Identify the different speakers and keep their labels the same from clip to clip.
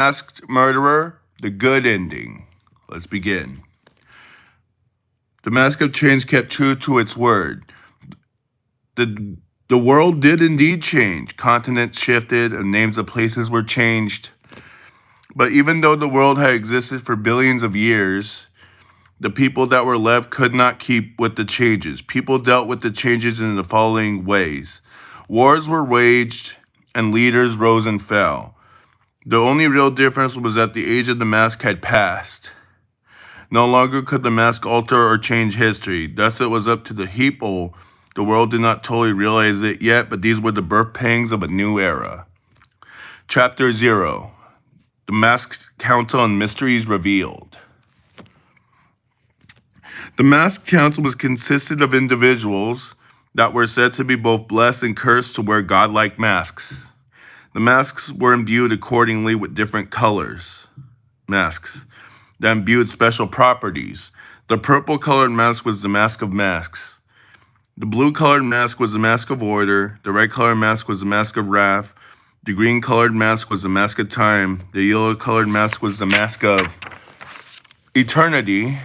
Speaker 1: Masked Murderer, The Good Ending. Let's begin. The Mask of Chains kept true to its word. The world did indeed change. Continents shifted and names of places were changed. But even though the world had existed for billions of years, the people that were left could not keep with the changes. People dealt with the changes in the following ways. Wars were waged and leaders rose and fell. The only real difference was that the age of the mask had passed. No longer could the mask alter or change history. Thus, it was up to the people. The world did not totally realize it yet, but these were the birth pangs of a new era. Chapter 0. The Masked Council and Mysteries Revealed. The Masked Council was consisted of individuals that were said to be both blessed and cursed to wear godlike masks. The masks were imbued accordingly with different colors. Masks that imbued special properties. The purple colored mask was the mask of masks. The blue colored mask was the mask of order. The red colored mask was the mask of wrath. The green colored mask was the mask of time. The yellow colored mask was the mask of eternity.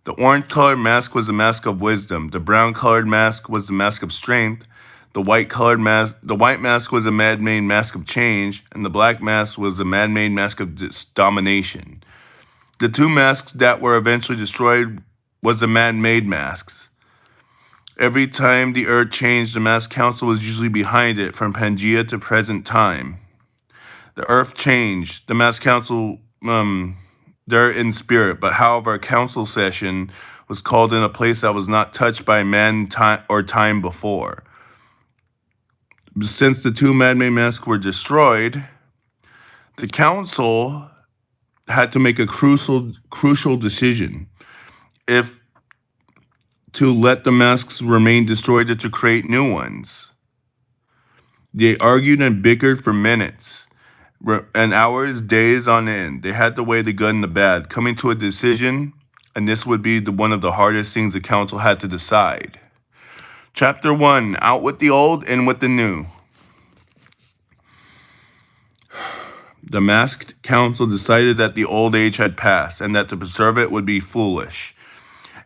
Speaker 1: The orange colored mask was the mask of wisdom. The brown colored mask was the mask of strength. The white mask was a man-made mask of change, and the black mask was a man-made mask of domination. The two masks that were eventually destroyed was the man-made masks. Every time the earth changed, the Masked Council was usually behind it from Pangea to present time. The earth changed. The Masked Council, they're in spirit, but however, a council session was called in a place that was not touched by man or time before. Since the two man-made masks were destroyed, the council had to make a crucial decision: if to let the masks remain destroyed or to create new ones. They argued and bickered for minutes and hours, days on end. They had to weigh the good and the bad, coming to a decision, and this would be one of the hardest things the council had to decide. Chapter 1, Out with the Old, In with the New. The Masked Council decided that the old age had passed and that to preserve it would be foolish.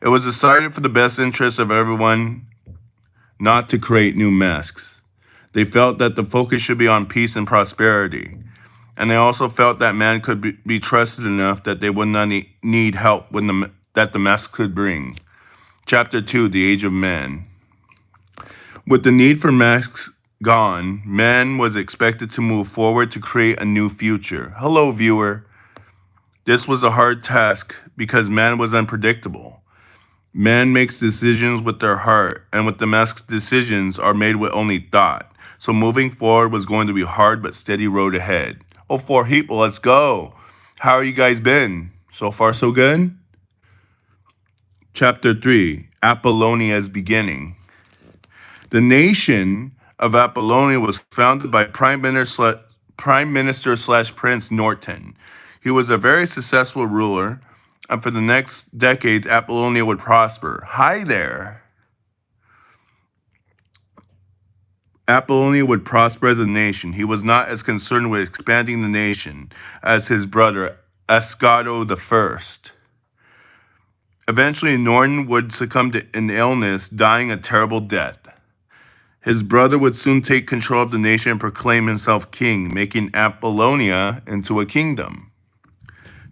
Speaker 1: It was decided for the best interest of everyone not to create new masks. They felt that the focus should be on peace and prosperity. And they also felt that man could be trusted enough that they would not need help that the mask could bring. Chapter 2, The Age of Man. With the need for masks gone, man was expected to move forward to create a new future. Hello, viewer. This was a hard task because man was unpredictable. Man makes decisions with their heart, and with the mask's decisions are made with only thought. So moving forward was going to be a hard but steady road ahead. Oh, 4 people, let's go. How are you guys been? So far, so good? Chapter 3, Apollonia's Beginning. The nation of Apollonia was founded by Prime Minister / Prince Norton. He was a very successful ruler, and for the next decades, Apollonia would prosper. Hi there. Apollonia would prosper as a nation. He was not as concerned with expanding the nation as his brother, Ascato I. Eventually, Norton would succumb to an illness, dying a terrible death. His brother would soon take control of the nation and proclaim himself king, making Apollonia into a kingdom.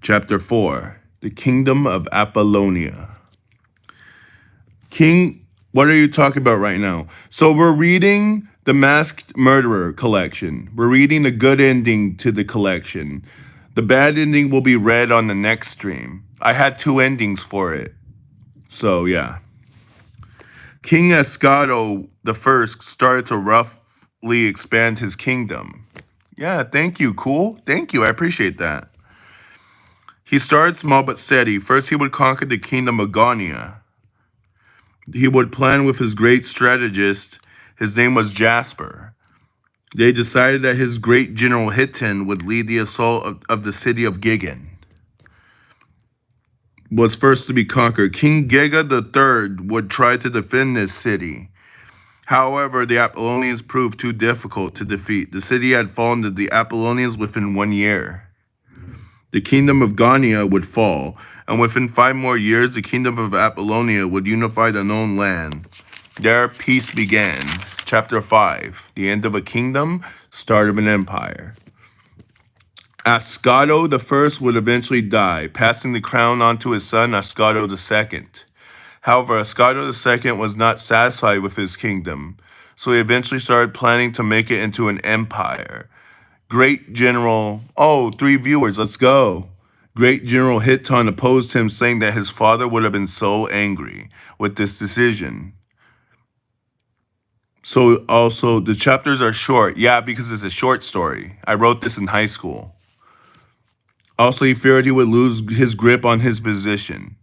Speaker 1: Chapter 4, The Kingdom of Apollonia. King, what are you talking about right now? So we're reading the Masked Murderer collection. We're reading the good ending to the collection. The bad ending will be read on the next stream. I had 2 endings for it. So, yeah. King Ascato I started to roughly expand his kingdom. Yeah, thank you. Cool. Thank you. I appreciate that. He started small but steady. First, he would conquer the kingdom of Gonia. He would plan with his great strategist. His name was Jasper. They decided that his great general Hiton would lead the assault of the city of Gigan. Was first to be conquered. King Giga III would try to defend this city. However, the Apollonians proved too difficult to defeat. The city had fallen to the Apollonians within 1 year. The kingdom of Gania would fall, and within 5 more years, the kingdom of Apollonia would unify the known land. There, peace began. Chapter 5, the end of a kingdom, start of an empire. Ascato I would eventually die, passing the crown on to his son Ascato II. However, Ascato II was not satisfied with his kingdom, so he eventually started planning to make it into an empire. Great General, 3 viewers, let's go. Great General Hitton opposed him, saying that his father would have been so angry with this decision. So also, the chapters are short. Yeah, because it's a short story. I wrote this in high school. Also, he feared he would lose his grip on his position.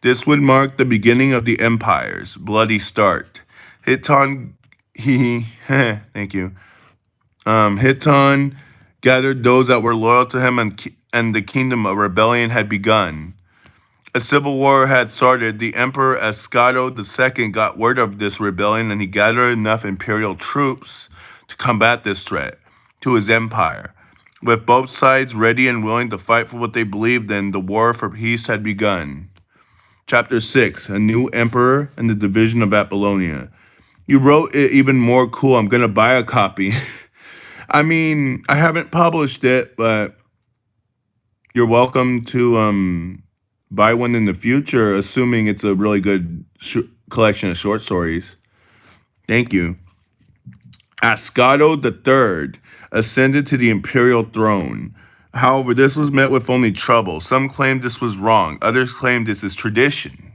Speaker 1: This would mark the beginning of the empire's bloody start. Hitton, thank you. Hitton gathered those that were loyal to him, and the kingdom of rebellion had begun. A civil war had started. The Emperor Ascato II got word of this rebellion, and he gathered enough imperial troops to combat this threat to his empire. With both sides ready and willing to fight for what they believed in, the war for peace had begun. Chapter 6, A New Emperor and the Division of Apollonia. You wrote it even more cool. I'm going to buy a copy. I mean, I haven't published it, but you're welcome to buy one in the future, assuming it's a really good collection of short stories. Thank you. Ascato III ascended to the imperial throne. However, this was met with only trouble. Some claimed this was wrong. Others claimed this is tradition.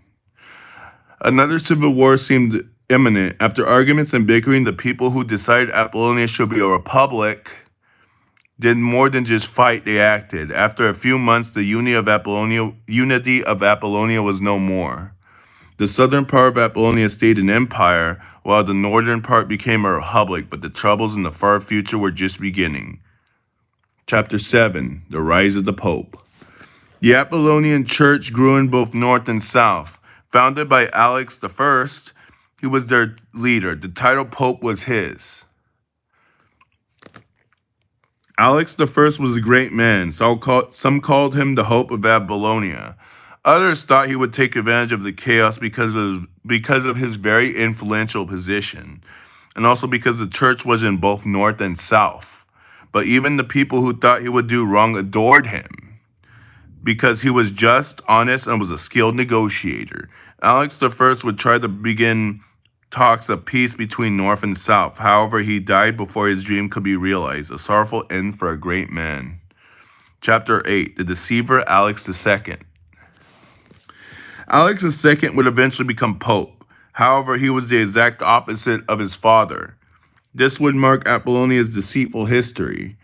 Speaker 1: Another civil war seemed imminent. After arguments and bickering, the people who decided Apollonia should be a republic did more than just fight, they acted. After a few months, the unity of Apollonia was no more. The southern part of Apollonia stayed an empire, while the northern part became a republic, but the troubles in the far future were just beginning. Chapter 7, The Rise of the Pope. The Apollonian Church grew in both north and south. Founded by Alex I, he was their leader. The title Pope was his. Alex I was a great man. Some called him the Hope of Apollonia. Others thought he would take advantage of the chaos because of his very influential position, and also because the church was in both north and south. But even the people who thought he would do wrong adored him, because he was just, honest, and was a skilled negotiator. Alex I would try to begin talks of peace between north and south. However, he died before his dream could be realized, a sorrowful end for a great man. Chapter 8, The Deceiver Alex II. Alex II would eventually become Pope. However, he was the exact opposite of his father. This would mark Apollonia's deceitful history.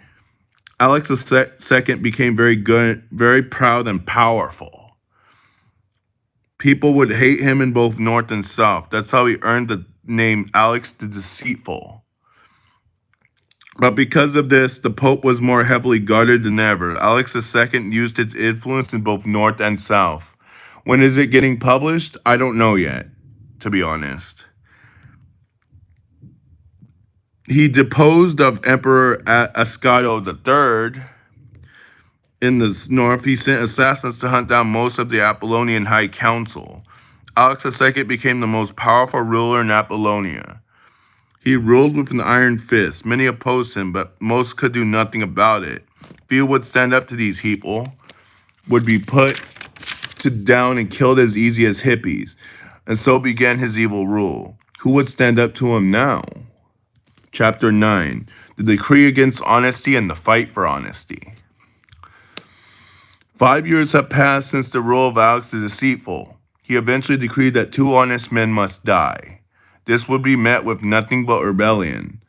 Speaker 1: Alex II became very good, very proud and powerful. People would hate him in both north and south. That's how he earned the name Alex the Deceitful. But because of this, the Pope was more heavily guarded than ever. Alex II used his influence in both north and south. When is it getting published? I don't know yet, to be honest. He deposed of Emperor Ascato III. In the north, he sent assassins to hunt down most of the Apollonian High Council. Alex II became the most powerful ruler in Apollonia. He ruled with an iron fist. Many opposed him, but most could do nothing about it. Few would stand up to these people, would be put down and killed as easy as hippies. And so began his evil rule. Who would stand up to him now? Chapter 9, The Decree Against Honesty and the Fight for Honesty. 5 years have passed since the rule of Alex the Deceitful. He eventually decreed that 2 honest men must die. This would be met with nothing but rebellion.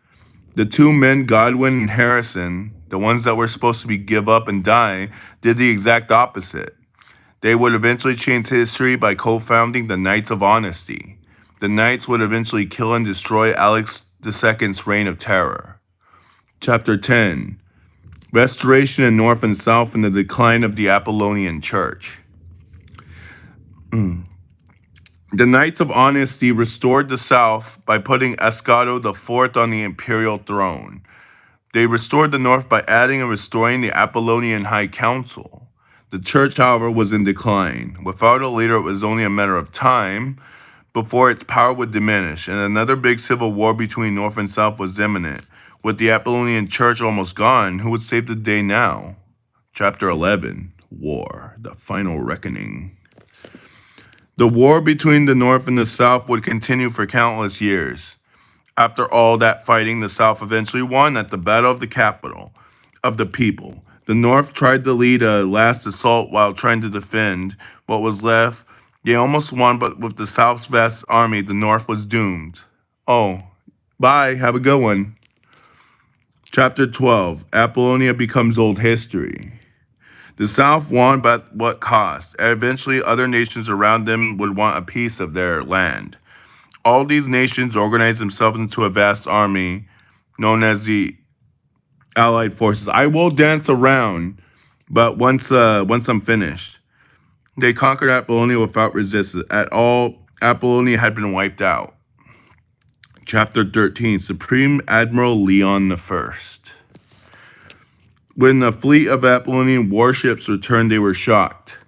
Speaker 1: The 2 men, Godwin and Harrison, the ones that were supposed to give up and die, did the exact opposite. They would eventually change history by co-founding the Knights of Honesty. The Knights would eventually kill and destroy Alex II's reign of terror. Chapter 10, Restoration in North and South and the Decline of the Apollonian Church. The Knights of Honesty restored the South by putting Escado IV on the imperial throne. They restored the North by adding and restoring the Apollonian High Council. The church, however, was in decline. Without a leader, it was only a matter of time before its power would diminish, and another big civil war between North and South was imminent. With the Apollonian Church almost gone, who would save the day now? Chapter 11, War, the Final Reckoning. The war between the North and the South would continue for countless years. After all that fighting, the South eventually won at the Battle of the Capital of the People. The North tried to lead a last assault while trying to defend what was left. They almost won, but with the South's vast army, the North was doomed. Oh, bye. Have a good one. Chapter 12, Apollonia becomes old history. The South won, but at what cost? Eventually, other nations around them would want a piece of their land. All these nations organized themselves into a vast army known as the Allied Forces. I will dance around, but once I'm finished. They conquered Apollonia without resistance. At all, Apollonia had been wiped out. Chapter 13, Supreme Admiral Leon I. When the fleet of Apollonian warships returned, they were shocked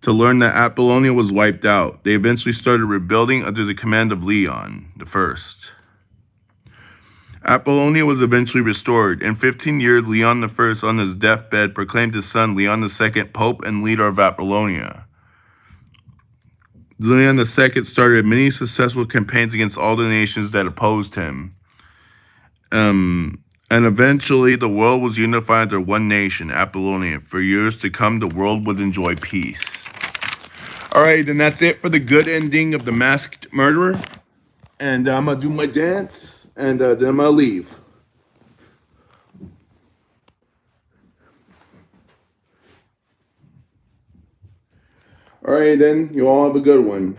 Speaker 1: to learn that Apollonia was wiped out. They eventually started rebuilding under the command of Leon I. Apollonia was eventually restored. In 15 years, Leon I, on his deathbed, proclaimed his son Leon II Pope and leader of Apollonia. Leon II started many successful campaigns against all the nations that opposed him. And eventually, the world was unified under one nation, Apollonia. For years to come, the world would enjoy peace. All right, and that's it for the good ending of The Masked Murderer. And I'm going to do my dance, and then I'm going to leave. All right, then. You all have a good one.